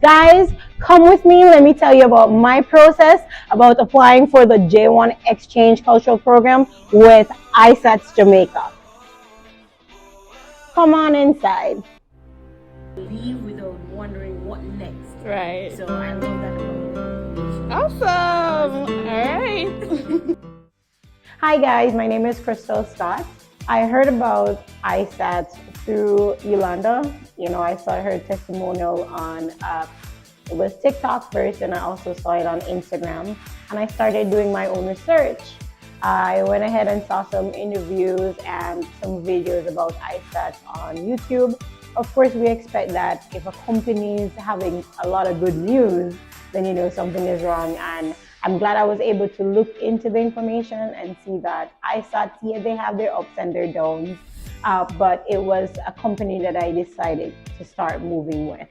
Guys, come with me. Let me tell you about my process about applying for the J1 Exchange Cultural Program with ISATS Jamaica. Come on inside. Leave without wondering what next. Right. So I love that about it. Awesome. All right. Hi guys, my name is Cristal Scott. I heard about ISATs through Yolanda. I saw her testimonial on it was TikTok first, and I also saw it on Instagram. And I started doing my own research. I went ahead and saw some interviews and some videos about ISATs on YouTube. Of course, we expect that if a company is having a lot of good news, then something is wrong. And I'm glad I was able to look into the information and see that ISATs, yeah, they have their ups and their downs, but it was a company that I decided to start moving with.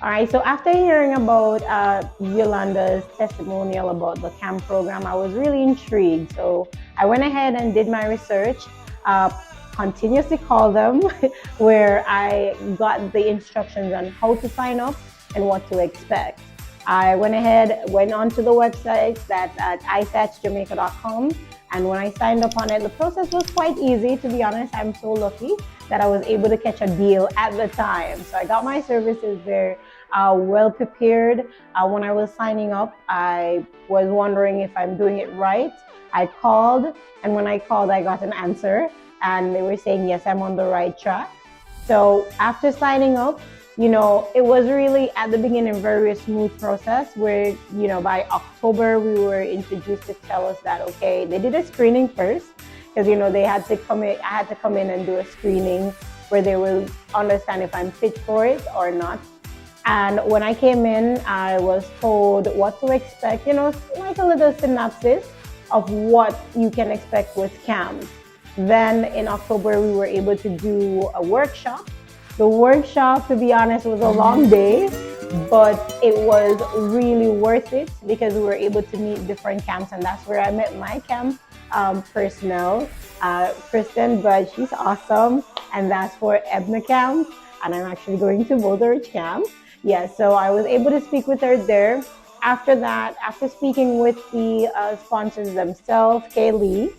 All right, so after hearing about Yolanda's testimonial about the CAMP program, I was really intrigued. So I went ahead and did my research, continuously called them, where I got the instructions on how to sign up and what to expect. I went ahead, went onto the website that's at isatsjamaica.com, and when I signed up on it, the process was quite easy. To be honest, I'm so lucky that I was able to catch a deal at the time. So I got my services there, well prepared. When I was signing up, I was wondering if I'm doing it right. I called, and when I called, I got an answer, and they were saying, yes, I'm on the right track. So after signing up, it was really at the beginning very smooth process where, by October, we were introduced to tell us that, okay, they did a screening first because, they had to come in, I had to come in and do a screening where they will understand if I'm fit for it or not. And when I came in, I was told what to expect, like a little synopsis of what you can expect with CAMS. Then in October, we were able to do a workshop. The workshop, to be honest, was a long day, but it was really worth it because we were able to meet different camps, and that's where I met my camp personnel, Kristen, but she's awesome, and that's for Ebna camp, and I'm actually going to Boulder Ridge camp. Yeah, so I was able to speak with her there. After that, after speaking with the sponsors themselves, Kaylee,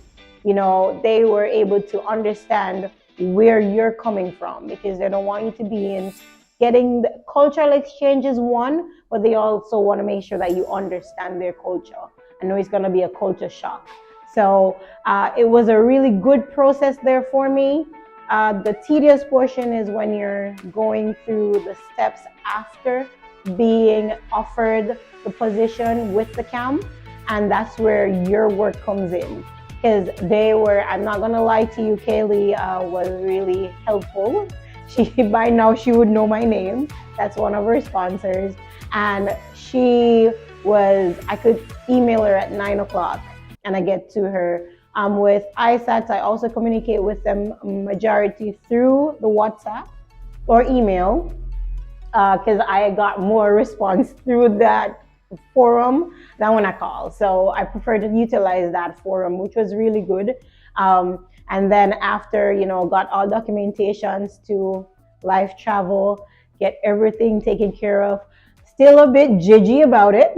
they were able to understand where you're coming from because they don't want you to be in getting the cultural exchange is one, but they also want to make sure that you understand their culture. I know it's going to be a culture shock. So it was a really good process there for me. The tedious portion is when you're going through the steps after being offered the position with the camp, and that's where your work comes in because I'm not gonna lie to you, Kaylee was really helpful. By now she would know my name. That's one of her sponsors. And I could email her at 9 o'clock and I get to her. With ISATs, I also communicate with them majority through the WhatsApp or email because I got more response through that forum than when I call. So I prefer to utilize that forum, which was really good. And then after, got all documentations to life travel, get everything taken care of. Still a bit jiggy about it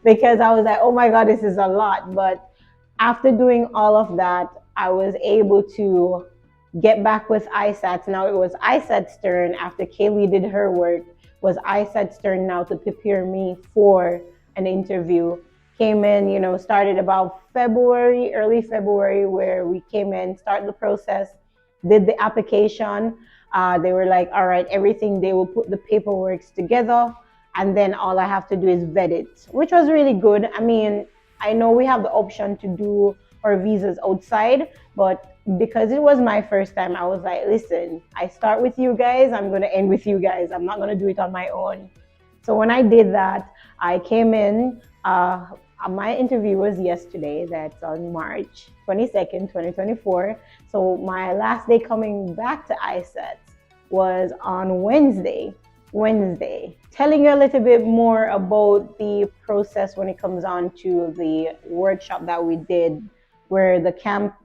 because I was like, oh my God, this is a lot. But after doing all of that, I was able to get back with ISATs. Now it was ISAT's turn after Kaylee did her work. Was ISAT's turn now to prepare me for an interview. Came in, started about February, early February, where we came in, started the process, did the application. They were like, all right, everything, they will put the paperwork together, and then all I have to do is vet it, which was really good. I mean, I know we have the option to do our visas outside, but because it was my first time, I was like, listen, I start with you guys, I'm going to end with you guys. I'm not going to do it on my own. So when I did that, I came in. My interview was yesterday, that's on March 22nd, 2024. So my last day coming back to ISATS was on Wednesday. Telling you a little bit more about the process when it comes on to the workshop that we did where the camp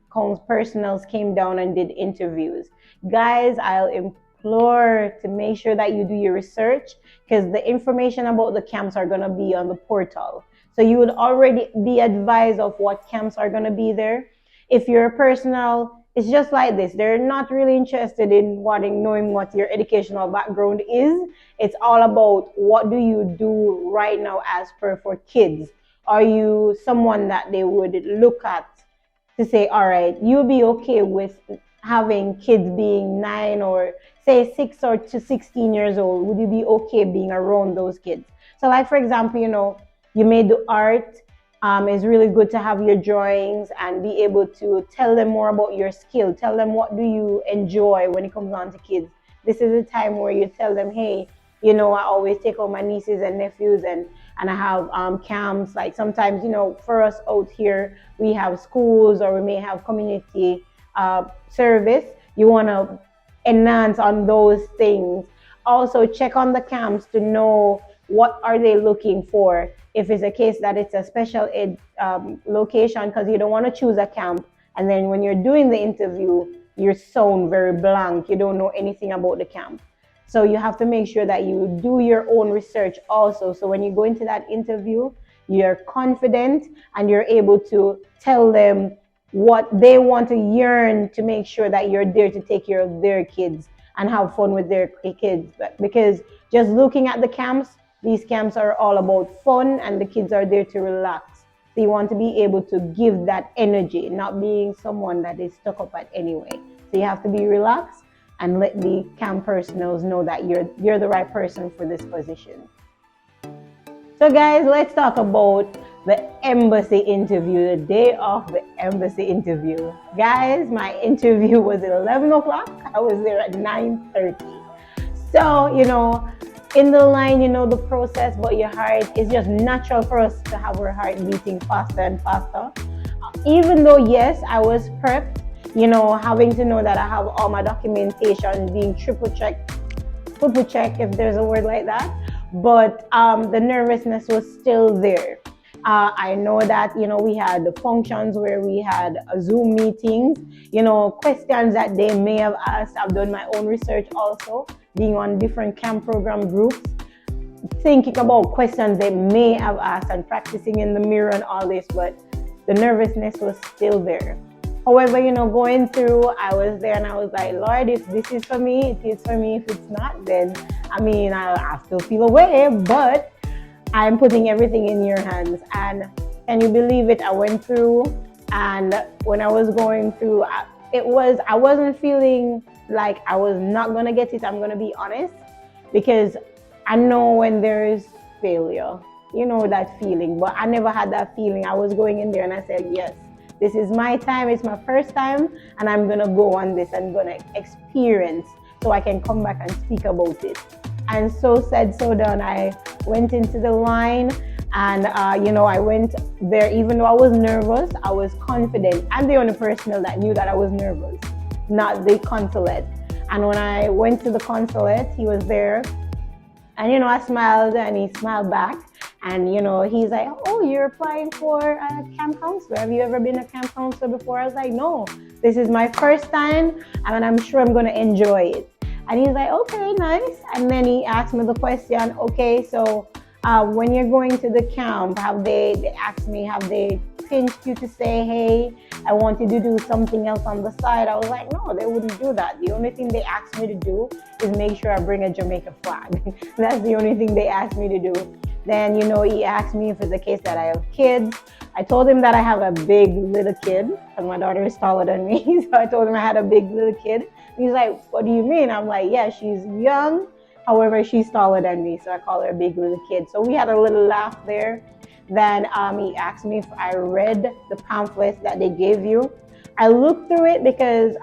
personnel came down and did interviews. Guys, I'll explore, to make sure that you do your research, because the information about the camps are going to be on the portal. So you would already be advised of what camps are going to be there. If you're a personal, it's just like this. They're not really interested in knowing what your educational background is. It's all about what do you do right now as per for kids. Are you someone that they would look at to say, all right, you'll be okay with having kids being 9 or say 6 or to 16 years old? Would you be okay being around those kids? So, like for example, you may do art. It's really good to have your drawings and be able to tell them more about your skill. Tell them what do you enjoy when it comes on to kids. This is a time where you tell them, hey, I always take out my nieces and nephews, and I have camps. Like sometimes, for us out here, we have schools or we may have community service. You want to enhance on those things. Also, check on the camps to know what are they looking for. If it's a case that it's a special ed location, because you don't want to choose a camp and then when you're doing the interview, you're sound very blank. You don't know anything about the camp. So you have to make sure that you do your own research also. So when you go into that interview, you're confident and you're able to tell them what they want to yearn to make sure that you're there to take care of their kids and have fun with their kids. But because just looking at the camps, these camps are all about fun and the kids are there to relax. So you want to be able to give that energy, not being someone that is stuck up at anyway. So you have to be relaxed and let the camp personals know that you're the right person for this position. So guys, let's talk about the embassy interview, the day of the embassy interview. Guys, my interview was at 11 o'clock. I was there at 9:30. So, in the line, the process, but your heart is just natural for us to have our heart beating faster and faster. Even though, yes, I was prepped, having to know that I have all my documentation being triple checked, if there's a word like that. But the nervousness was still there. I know that, we had the functions where we had Zoom meetings, questions that they may have asked. I've done my own research also, being on different camp program groups, thinking about questions they may have asked and practicing in the mirror and all this, but the nervousness was still there. However, going through, I was there and I was like, Lord, if this is for me, it is for me. If it's not, then, I still feel away, but I'm putting everything in your hands. And can you believe it? I went through, and when I was going through, I wasn't feeling like I was not going to get it. I'm going to be honest, because I know when there is failure, that feeling, but I never had that feeling. I was going in there and I said, yes, this is my time. It's my first time, and I'm going to go on this and going to experience so I can come back and speak about it. And so said, so done. I went into the line and, I went there, even though I was nervous, I was confident. I'm the only personnel that knew that I was nervous, not the consulate. And when I went to the consulate, he was there and, I smiled and he smiled back. And, he's like, oh, you're applying for a camp counselor. Have you ever been a camp counselor before? I was like, no, this is my first time and I'm sure I'm going to enjoy it. And he's like, okay, nice. And then he asked me the question, okay, so when you're going to the camp, they asked me, have they pinched you to say, hey, I want you to do something else on the side? I was like, no, they wouldn't do that. The only thing they asked me to do is make sure I bring a Jamaica flag. That's the only thing they asked me to do. Then, he asked me if it's the case that I have kids. I told him that I have a big little kid, and my daughter is taller than me. So I told him I had a big little kid. He's like, what do you mean? I'm like, yeah, she's young. However, she's taller than me. So I call her a big little kid. So we had a little laugh there. Then he asked me if I read the pamphlets that they gave you. I looked through it because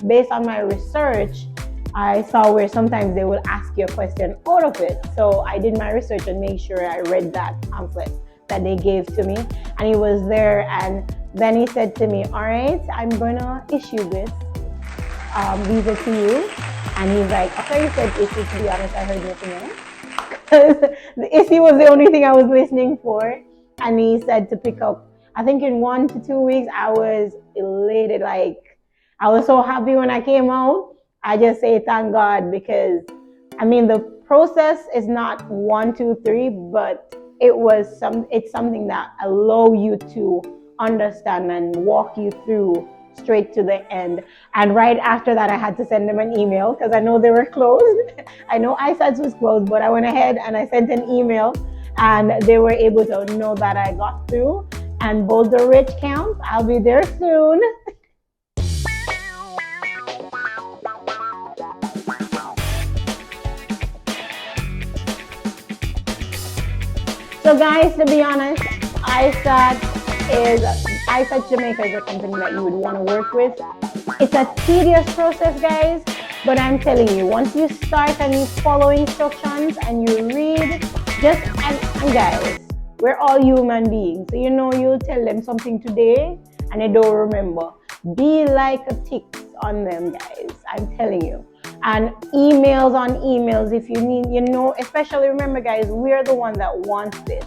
based on my research, I saw where sometimes they will ask you a question out of it. So I did my research and made sure I read that pamphlet that they gave to me. And he was there. And then he said to me, all right, I'm going to issue this visa to you. And he's like, after he said issue, to be honest, I heard nothing else. Because the issue was the only thing I was listening for. And he said to pick up, I think in 1 to 2 weeks, I was elated. Like, I was so happy when I came out. I just say thank God because I mean the process is not 1, 2, 3, but it's something that allow you to understand and walk you through straight to the end. And right after that, I had to send them an email because I know they were closed. I know iStats was closed, but I went ahead and I sent an email, and they were able to know that I got through. And Boulder Rich Camp, I'll be there soon. So guys, to be honest, iSat Jamaica is a company that you would want to work with. It's a tedious process, guys, but I'm telling you, once you start and you follow instructions and you read, and guys, we're all human beings. So you'll tell them something today and they don't remember. Be like a tick on them, guys. I'm telling you. And emails on emails if you need, especially remember, guys, we're the one that wants this.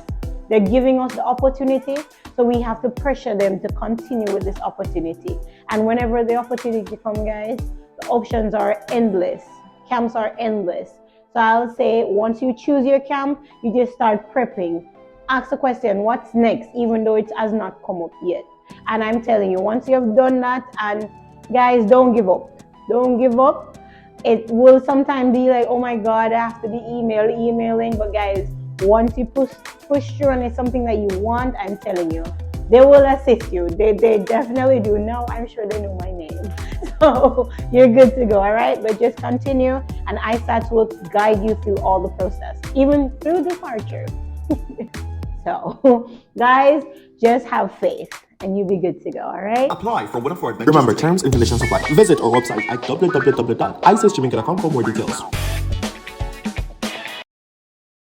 They're giving us the opportunity, so we have to pressure them to continue with this opportunity. And whenever the opportunity comes, guys, the options are endless. Camps are endless. So I'll say once you choose your camp, you just start prepping. Ask the question, what's next, even though it has not come up yet. And I'm telling you, once you have done that, and guys, don't give up. Don't give up. It will sometimes be like, oh my God, I have to be emailing. But guys, once you push through and it's something that you want, I'm telling you, they will assist you. They definitely do. Now I'm sure they know my name. So you're good to go, all right? But just continue, and iStats will guide you through all the process, even through departure. So guys, just have faith and you'll be good to go, all right? Apply for one of our Remember, terms and conditions apply. Visit our website at www.isasjamaica.com for more details.